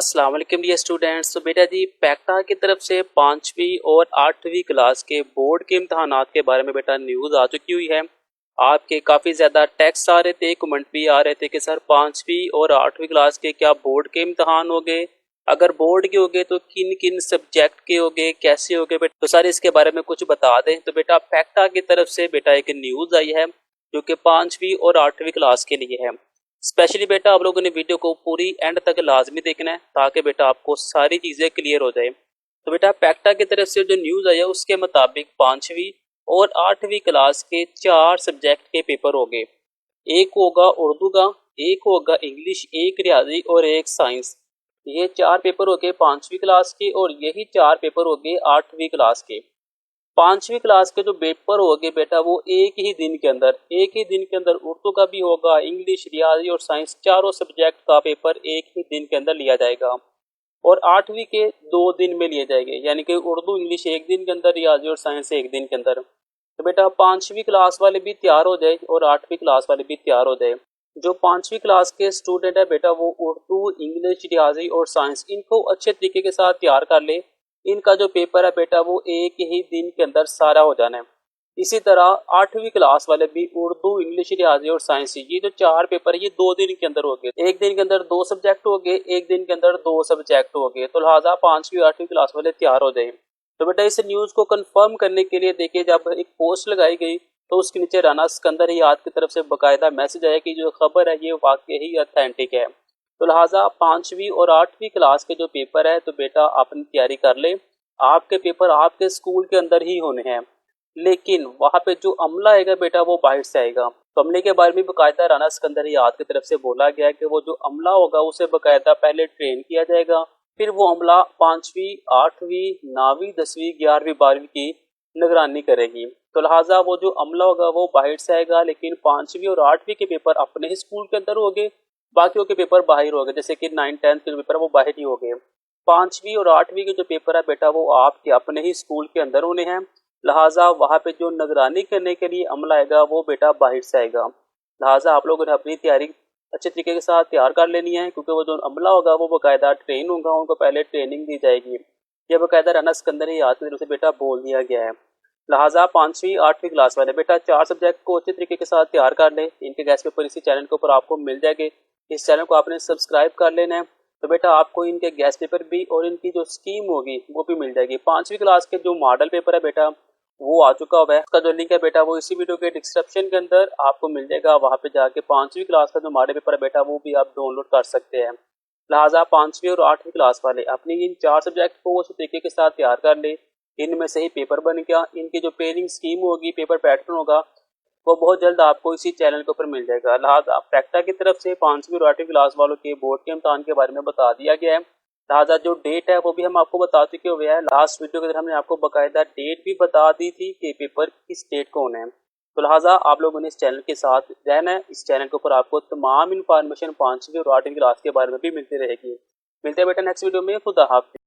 अस्सलाम वालेकुम dear students. तो बेटा जी पैक्टा की तरफ से 5वीं और 8वीं क्लास के बोर्ड के इम्तहानात के बारे में बेटा न्यूज़ आ चुकी हुई है। आपके काफ़ी ज़्यादा टेक्स्ट आ रहे थे, कमेंट भी आ रहे थे कि सर 5वीं और 8वीं क्लास के क्या बोर्ड के इम्तहान हो गए, अगर बोर्ड के हो गए तो किन किन सब्जेक्ट के हो गए, कैसे हो गए बेटा, तो सर इसके बारे में कुछ बता दें। तो बेटा पैक्टा की तरफ से बेटा एक न्यूज़ आई है जो कि 5वीं और 8वीं क्लास के लिए है। स्पेशली बेटा आप लोगों ने वीडियो को पूरी एंड तक लाजमी देखना है ताकि बेटा आपको सारी चीज़ें क्लियर हो जाए। तो बेटा पैक्टा की तरफ से जो न्यूज़ आई है उसके मुताबिक 5वीं और 8वीं क्लास के 4 सब्जेक्ट के पेपर हो गए। एक होगा उर्दू का, एक होगा इंग्लिश, एक रियाजी और एक साइंस। ये 4 पेपर हो गए 5वीं क्लास के और यही 4 पेपर हो गए 8वीं क्लास के। 5वीं क्लास के जो पेपर हो गए बेटा वो एक ही दिन के अंदर उर्दू का भी होगा, इंग्लिश, रियाजी और साइंस चारों सब्जेक्ट का पेपर एक ही दिन के अंदर लिया जाएगा। और 8वीं के 2 दिन में लिए जाएंगे, यानी कि उर्दू इंग्लिश एक दिन के अंदर, रियाजी और साइंस एक दिन के अंदर। तो बेटा 5वीं क्लास वाले भी तैयार हो जाए और 8वीं क्लास वाले भी तैयार हो जाए। जो 5वीं क्लास के स्टूडेंट है बेटा वो उर्दू, इंग्लिश, रियाजी और साइंस इनको अच्छे तरीके के साथ तैयार कर ले। इनका जो पेपर है बेटा वो एक ही दिन के अंदर सारा हो जाना है। इसी तरह 8वीं क्लास वाले भी उर्दू, इंग्लिश, रियाजी और साइंस ये जो 4 पेपर है ये 2 दिन के अंदर हो गए। एक दिन के अंदर 2 सब्जेक्ट हो गए, एक दिन के अंदर 2 सब्जेक्ट हो गए। तो लिहाजा 5वीं 8वीं क्लास वाले तैयार हो जाए। तो बेटा इस न्यूज़ को कंफर्म करने के लिए देखिए जब एक पोस्ट लगाई गई तो उसके नीचे राना सिकंदर याद की तरफ से बाकायदा मैसेज आया कि जो खबर है ये वाकई ही ऑथेंटिक है। तो लिहाजा 5वीं और 8वीं क्लास के जो पेपर है तो बेटा अपनी तैयारी कर ले। आपके पेपर आपके स्कूल के अंदर ही होने हैं, लेकिन वहाँ पे जो अमला आएगा बेटा वो बाहर से आएगा। तो अमले के बारे में बाकायदा राना सिकंदर याद की तरफ से बोला गया है कि वो जो अमला होगा उसे बाकायदा पहले ट्रेन किया जाएगा, फिर वो अमला 5वीं, 8वीं, 9वीं, 10वीं, 11वीं, 12वीं की निगरानी करेगी। तो लिहाजा वो जो अमला होगा वो बाहर से आएगा, लेकिन 5वीं और 8वीं के पेपर अपने ही स्कूल के अंदर हो गए, बाकियों के पेपर बाहर हो गए। जैसे कि 9, 10 के पेपर वो बाहर ही हो गए। 5वीं और 8वीं के जो पेपर है बेटा वो आपके अपने ही स्कूल के अंदर होने हैं। लिहाजा वहाँ पे जो निगरानी करने के लिए अमला आएगा वो बेटा बाहर से आएगा। लिहाजा आप लोगों ने अपनी तैयारी अच्छे तरीके के साथ तैयार कर लेनी है, क्योंकि वो जो अमला होगा वो बाकायदा ट्रेन होगा, उनको पहले ट्रेनिंग दी जाएगी। यह बाकायदा राना सिकंदर याद की तरफ से बेटा बोल दिया गया है। लिहाजा 5वीं 8वीं क्लास वाले बेटा 4 सब्जेक्ट को अच्छे तरीके के साथ तैयार कर लें। इनके गैस पेपर इसी चैनल के ऊपर आपको मिल जाएंगे। इस चैनल को आपने सब्सक्राइब कर लेना है। तो बेटा आपको इनके गैस पेपर भी और इनकी जो स्कीम होगी वो भी मिल जाएगी। 5वीं क्लास के जो मॉडल पेपर है बेटा वो आ चुका हुआ है, उसका जो लिंक है बेटा वो इसी वीडियो के डिस्क्रिप्शन के अंदर आपको मिल जाएगा। वहाँ पे जाके 5वीं क्लास का जो मॉडल पेपर है बेटा वो भी आप डाउनलोड कर सकते हैं। लिहाजा 5वीं और 8वीं क्लास वाले अपनी इन 4 सब्जेक्ट को अच्छे तरीके के साथ तैयार कर ले। इनमें से ही पेपर बन गया, इनकी जो पेयरिंग स्कीम होगी, पेपर पैटर्न होगा, वो बहुत जल्द आपको इसी चैनल के ऊपर मिल जाएगा। लिहाजा पैक्टा की तरफ से 5वीं और 8वीं क्लास वालों के बोर्ड के इम्तहान के बारे में बता दिया गया है। लिहाजा जो डेट है वो भी हम आपको बता चुके हुए हैं। लास्ट वीडियो के अंदर हमने आपको बाकायदा डेट भी बता दी थी कि पेपर किस डेट को होना है। तो लिहाजा आप लोगों ने इस चैनल के साथ रहना है। इस चैनल के ऊपर आपको तमाम इन्फॉर्मेशन 5वीं और 8वीं क्लास के बारे में भी मिलती रहेगी। मिलते हैं बेटा नेक्स्ट वीडियो में। खुदा हाफिज़।